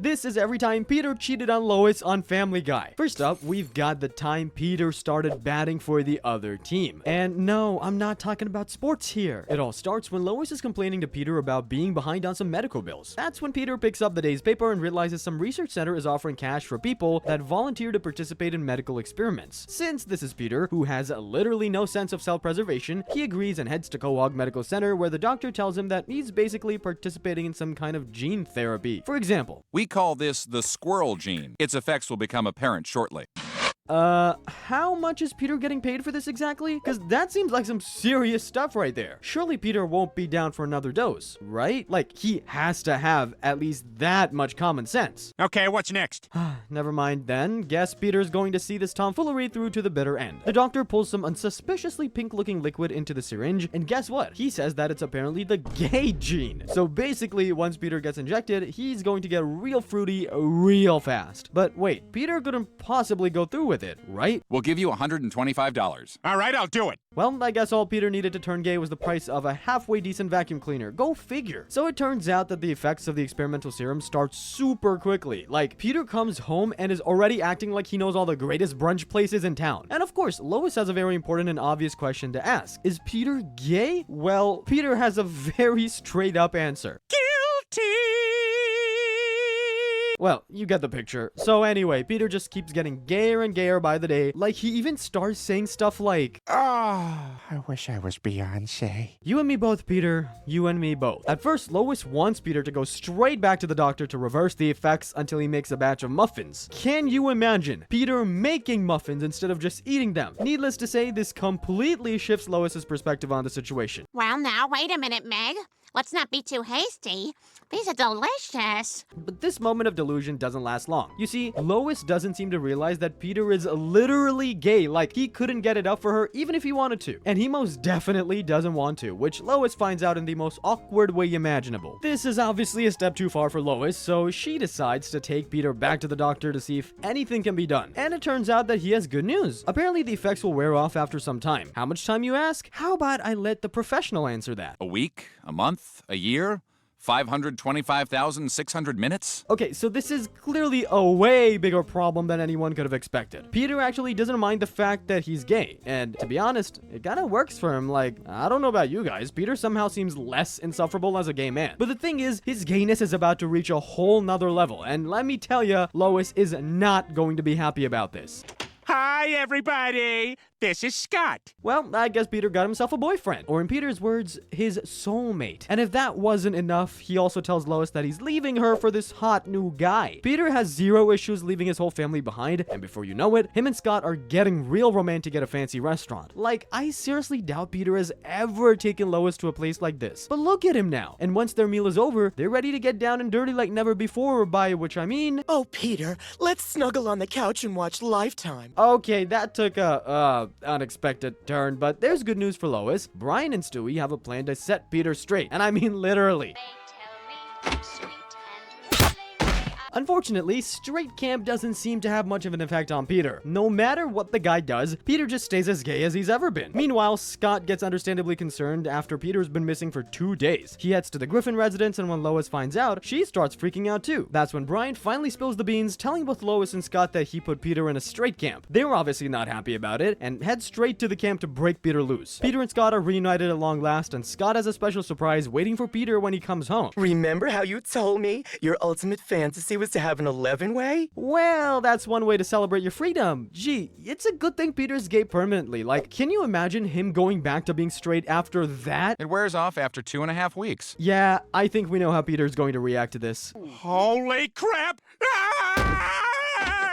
This is every time Peter cheated on Lois on Family Guy. First up, we've got the time Peter started batting for the other team. And no, I'm not talking about sports here. It all starts when Lois is complaining to Peter about being behind on some medical bills. That's when Peter picks up the day's paper and realizes some research center is offering cash for people that volunteer to participate in medical experiments. Since this is Peter, who has literally no sense of self-preservation, he agrees and heads to Quahog Medical Center, where the doctor tells him that he's basically participating in some kind of gene therapy. For example, we call this the squirrel gene. Its effects will become apparent shortly. How much is Peter getting paid for this exactly? Because that seems like some serious stuff right there. Surely Peter won't be down for another dose, right? Like, he has to have at least that much common sense. Okay, what's next? Never mind then. Guess Peter's going to see this tomfoolery through to the bitter end. The doctor pulls some unsuspiciously pink-looking liquid into the syringe, and guess what? He says that it's apparently the gay gene. So basically, once Peter gets injected, he's going to get real fruity real fast. But wait, Peter couldn't possibly go through with it, right? We'll give you $125. All right, I'll do it. Well, I guess all Peter needed to turn gay was the price of a halfway decent vacuum cleaner. Go figure. So it turns out that the effects of the experimental serum start super quickly. Like, Peter comes home and is already acting like he knows all the greatest brunch places in town. And of course, Lois has a very important and obvious question to ask. Is Peter gay? Well, Peter has a very straight up answer. Guilty! Well, you get the picture. So anyway, Peter just keeps getting gayer and gayer by the day. Like, he even starts saying stuff like, I wish I was Beyonce. You and me both, Peter. You and me both. At first, Lois wants Peter to go straight back to the doctor to reverse the effects until he makes a batch of muffins. Can you imagine Peter making muffins instead of just eating them? Needless to say, this completely shifts Lois's perspective on the situation. Well, now, wait a minute, Meg. Let's not be too hasty. These are delicious. But this moment of delusion doesn't last long. You see, Lois doesn't seem to realize that Peter is literally gay. Like, he couldn't get it up for her even if he wanted to. And he most definitely doesn't want to, which Lois finds out in the most awkward way imaginable. This is obviously a step too far for Lois, so she decides to take Peter back to the doctor to see if anything can be done. And it turns out that he has good news. Apparently, the effects will wear off after some time. How much time, you ask? How about I let the professional answer that? A week? A month? A year? 525,600 minutes? Okay, so this is clearly a way bigger problem than anyone could have expected. Peter actually doesn't mind the fact that he's gay, and to be honest, it kind of works for him. Like, I don't know about you guys, Peter somehow seems less insufferable as a gay man. But the thing is, his gayness is about to reach a whole nother level, and let me tell ya, Lois is not going to be happy about this. Hi, everybody. This is Scott. Well, I guess Peter got himself a boyfriend, or in Peter's words, his soulmate. And if that wasn't enough, he also tells Lois that he's leaving her for this hot new guy. Peter has zero issues leaving his whole family behind, and before you know it, him and Scott are getting real romantic at a fancy restaurant. Like, I seriously doubt Peter has ever taken Lois to a place like this. But look at him now. And once their meal is over, they're ready to get down and dirty like never before, by which I mean... Oh, Peter, let's snuggle on the couch and watch Lifetime. Okay, that took a, unexpected turn, but there's good news for Lois. Brian and Stewie have a plan to set Peter straight, and I mean literally. Unfortunately, straight camp doesn't seem to have much of an effect on Peter. No matter what the guy does, Peter just stays as gay as he's ever been. Meanwhile, Scott gets understandably concerned after Peter's been missing for 2 days. He heads to the Griffin residence, and when Lois finds out, she starts freaking out too. That's when Brian finally spills the beans, telling both Lois and Scott that he put Peter in a straight camp. They were obviously not happy about it, and head straight to the camp to break Peter loose. Peter and Scott are reunited at long last, and Scott has a special surprise waiting for Peter when he comes home. Remember how you told me your ultimate fantasy was to have an 11-way? Well, that's one way to celebrate your freedom. Gee, it's a good thing Peter's gay permanently. Like, can you imagine him going back to being straight after that? It wears off after 2.5 weeks. Yeah, I think we know how Peter's going to react to this. Holy crap!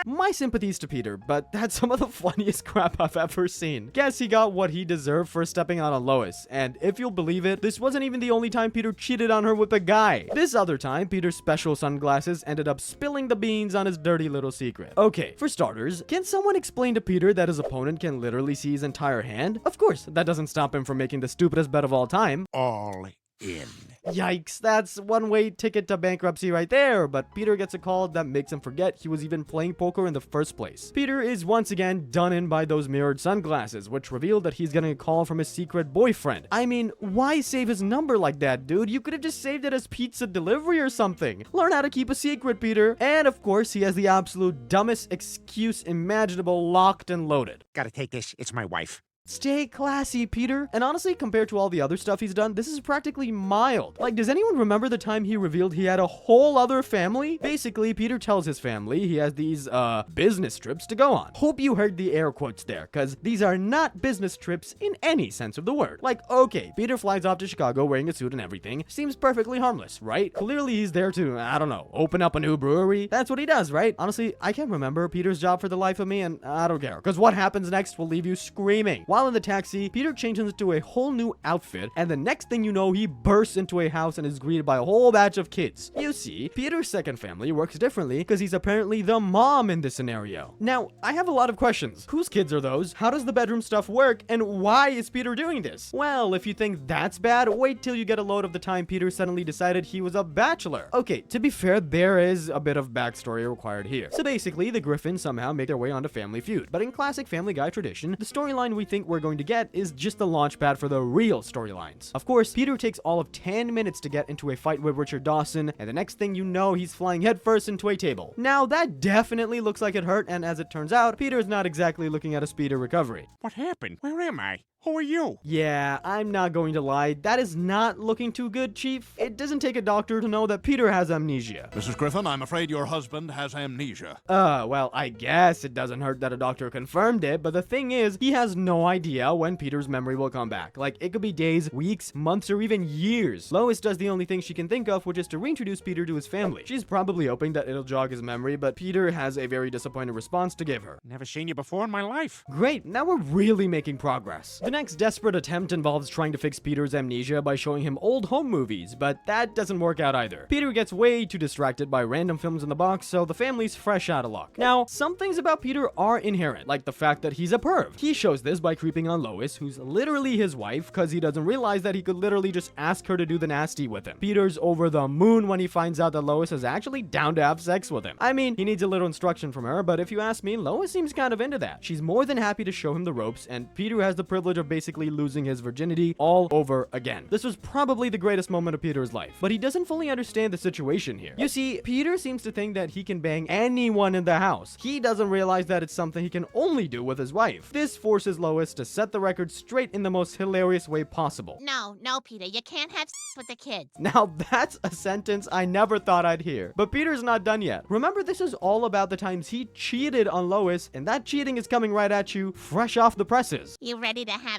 My sympathies to Peter, but that's some of the funniest crap I've ever seen. Guess he got what he deserved for stepping out on Lois, and if you'll believe it, this wasn't even the only time Peter cheated on her with a guy. This other time, Peter's special sunglasses ended up spilling the beans on his dirty little secret. Okay, for starters, can someone explain to Peter that his opponent can literally see his entire hand? Of course, that doesn't stop him from making the stupidest bet of all time. All in. Yikes, that's one-way ticket to bankruptcy right there, but Peter gets a call that makes him forget he was even playing poker in the first place. Peter is once again done in by those mirrored sunglasses, which reveal that he's getting a call from his secret boyfriend. I mean, why save his number like that, dude? You could have just saved it as pizza delivery or something. Learn how to keep a secret, Peter. And of course, he has the absolute dumbest excuse imaginable, locked and loaded. Gotta take this. It's my wife. Stay classy, Peter. And honestly, compared to all the other stuff he's done, this is practically mild. Like, does anyone remember the time he revealed he had a whole other family? Basically, Peter tells his family he has these, business trips to go on. Hope you heard the air quotes there, because these are not business trips in any sense of the word. Like, okay, Peter flies off to Chicago wearing a suit and everything. Seems perfectly harmless, right? Clearly, he's there to, I don't know, open up a new brewery. That's what he does, right? Honestly, I can't remember Peter's job for the life of me, and I don't care, because what happens next will leave you screaming. While in the taxi, Peter changes into a whole new outfit, and the next thing you know, he bursts into a house and is greeted by a whole batch of kids. You see, Peter's second family works differently because he's apparently the mom in this scenario. Now, I have a lot of questions. Whose kids are those? How does the bedroom stuff work? And why is Peter doing this? Well, if you think that's bad, wait till you get a load of the time Peter suddenly decided he was a bachelor. Okay, to be fair, there is a bit of backstory required here. So basically, the Griffins somehow make their way onto Family Feud. But in classic Family Guy tradition, the storyline we think we're going to get is just the launch pad for the real storylines. Of course, Peter takes all of 10 minutes to get into a fight with Richard Dawson, and the next thing you know, he's flying headfirst into a table. Now, that definitely looks like it hurt, and as it turns out, Peter's not exactly looking at a speedy recovery. What happened? Where am I? Who are you? Yeah, I'm not going to lie, that is not looking too good, Chief. It doesn't take a doctor to know that Peter has amnesia. Mrs. Griffin, I'm afraid your husband has amnesia. Well, I guess it doesn't hurt that a doctor confirmed it, but the thing is, he has no idea when Peter's memory will come back. Like, it could be days, weeks, months, or even years. Lois does the only thing she can think of, which is to reintroduce Peter to his family. She's probably hoping that it'll jog his memory, but Peter has a very disappointed response to give her. Never seen you before in my life. Great, now we're really making progress. The next desperate attempt involves trying to fix Peter's amnesia by showing him old home movies, but that doesn't work out either. Peter gets way too distracted by random films in the box, so the family's fresh out of luck. Now, some things about Peter are inherent, like the fact that he's a perv. He shows this by creeping on Lois, who's literally his wife, because he doesn't realize that he could literally just ask her to do the nasty with him. Peter's over the moon when he finds out that Lois is actually down to have sex with him. I mean, he needs a little instruction from her, but if you ask me, Lois seems kind of into that. She's more than happy to show him the ropes, and Peter has the privilege of basically losing his virginity all over again. This was probably the greatest moment of Peter's life, but he doesn't fully understand the situation here. You see, Peter seems to think that he can bang anyone in the house. He doesn't realize that it's something he can only do with his wife. This forces Lois to set the record straight in the most hilarious way possible. No, Peter, you can't have sex with the kids. Now that's a sentence I never thought I'd hear. But Peter's not done yet. Remember, this is all about the times he cheated on Lois, and that cheating is coming right at you, fresh off the presses. You ready to have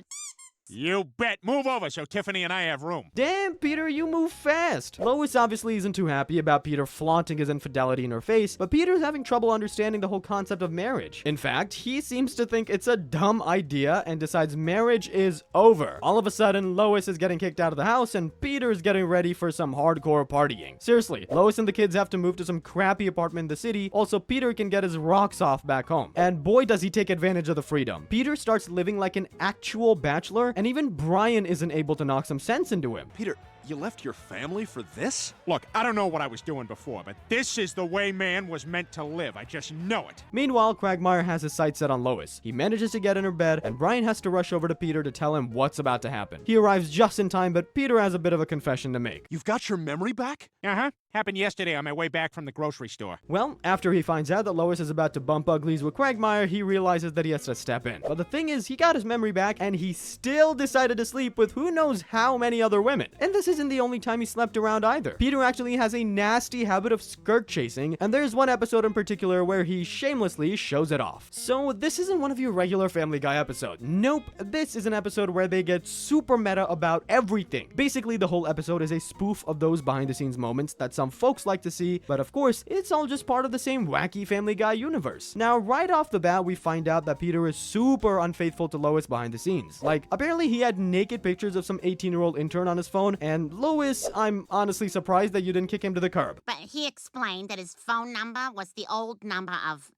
You bet. Move over so Tiffany and I have room. Damn, Peter, you move fast. Lois obviously isn't too happy about Peter flaunting his infidelity in her face, but Peter's having trouble understanding the whole concept of marriage. In fact, he seems to think it's a dumb idea and decides marriage is over. All of a sudden, Lois is getting kicked out of the house and Peter's getting ready for some hardcore partying. Seriously, Lois and the kids have to move to some crappy apartment in the city. Also, Peter can get his rocks off back home. And boy, does he take advantage of the freedom. Peter starts living like an actual bachelor, and even Brian isn't able to knock some sense into him. Peter, you left your family for this? Look, I don't know what I was doing before, but this is the way man was meant to live. I just know it. Meanwhile, Quagmire has his sights set on Lois. He manages to get in her bed, and Brian has to rush over to Peter to tell him what's about to happen. He arrives just in time, but Peter has a bit of a confession to make. You've got your memory back? Uh-huh. Happened yesterday on my way back from the grocery store. Well, after he finds out that Lois is about to bump uglies with Quagmire, he realizes that he has to step in. But the thing is, he got his memory back, and he still decided to sleep with who knows how many other women. And this isn't the only time he slept around either. Peter actually has a nasty habit of skirt chasing, and there's one episode in particular where he shamelessly shows it off. So this isn't one of your regular Family Guy episodes. Nope, this is an episode where they get super meta about everything. Basically, the whole episode is a spoof of those behind-the-scenes moments that some folks like to see, but of course, it's all just part of the same wacky Family Guy universe. Now, right off the bat, we find out that Peter is super unfaithful to Lois behind the scenes. Like, apparently he had naked pictures of some 18-year-old intern on his phone, and Lois, I'm honestly surprised that you didn't kick him to the curb. But he explained that his phone number was the old number of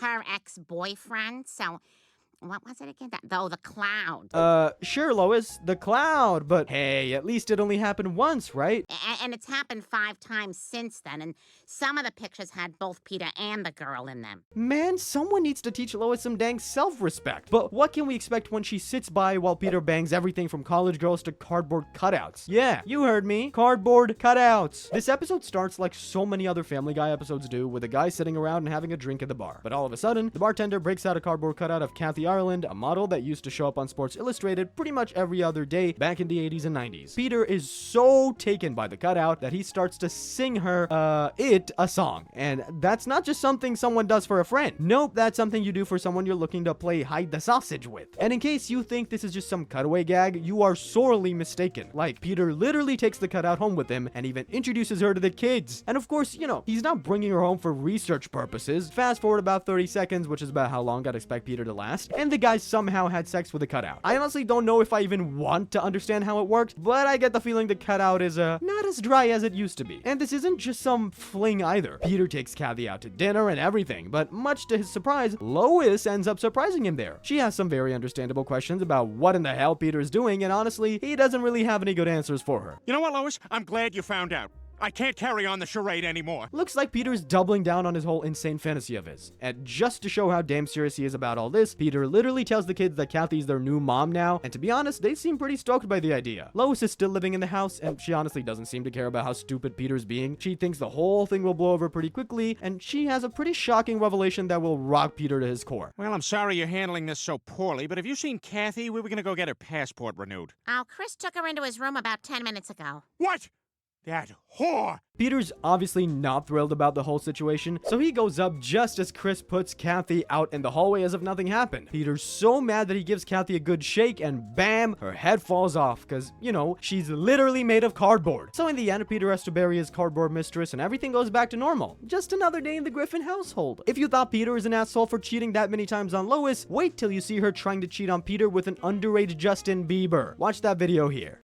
her ex-boyfriend, so What was it again? The cloud. Sure, Lois, the cloud, but hey, at least it only happened once, right? And it's happened 5 times since then, and some of the pictures had both Peter and the girl in them. Man, someone needs to teach Lois some dang self-respect. But what can we expect when she sits by while Peter bangs everything from college girls to cardboard cutouts? Yeah, you heard me. Cardboard cutouts. This episode starts like so many other Family Guy episodes do, with a guy sitting around and having a drink at the bar. But all of a sudden, the bartender breaks out a cardboard cutout of Kathy Ireland, a model that used to show up on Sports Illustrated pretty much every other day back in the 80s and 90s. Peter is so taken by the cutout that he starts to sing her, a song. And that's not just something someone does for a friend. Nope, that's something you do for someone you're looking to play hide the sausage with. And in case you think this is just some cutaway gag, you are sorely mistaken. Like, Peter literally takes the cutout home with him and even introduces her to the kids. And of course, you know, he's not bringing her home for research purposes. Fast forward about 30 seconds, which is about how long I'd expect Peter to last, and the guy somehow had sex with the cutout. I honestly don't know if I even want to understand how it worked, but I get the feeling the cutout is not as dry as it used to be. And this isn't just some fling either. Peter takes Kathy out to dinner and everything, but much to his surprise, Lois ends up surprising him there. She has some very understandable questions about what in the hell Peter's doing, and honestly, he doesn't really have any good answers for her. You know what, Lois? I'm glad you found out. I can't carry on the charade anymore. Looks like Peter's doubling down on his whole insane fantasy of his. And just to show how damn serious he is about all this, Peter literally tells the kids that Kathy's their new mom now, and to be honest, they seem pretty stoked by the idea. Lois is still living in the house, and she honestly doesn't seem to care about how stupid Peter's being. She thinks the whole thing will blow over pretty quickly, and she has a pretty shocking revelation that will rock Peter to his core. Well, I'm sorry you're handling this so poorly, but have you seen Kathy? We were gonna go get her passport renewed. Oh, Chris took her into his room about 10 minutes ago. What? That whore! Peter's obviously not thrilled about the whole situation, so he goes up just as Chris puts Kathy out in the hallway as if nothing happened. Peter's so mad that he gives Kathy a good shake, and bam, her head falls off, because, you know, she's literally made of cardboard. So in the end, Peter has to bury his cardboard mistress, and everything goes back to normal. Just another day in the Griffin household. If you thought Peter is an asshole for cheating that many times on Lois, wait till you see her trying to cheat on Peter with an underage Justin Bieber. Watch that video here.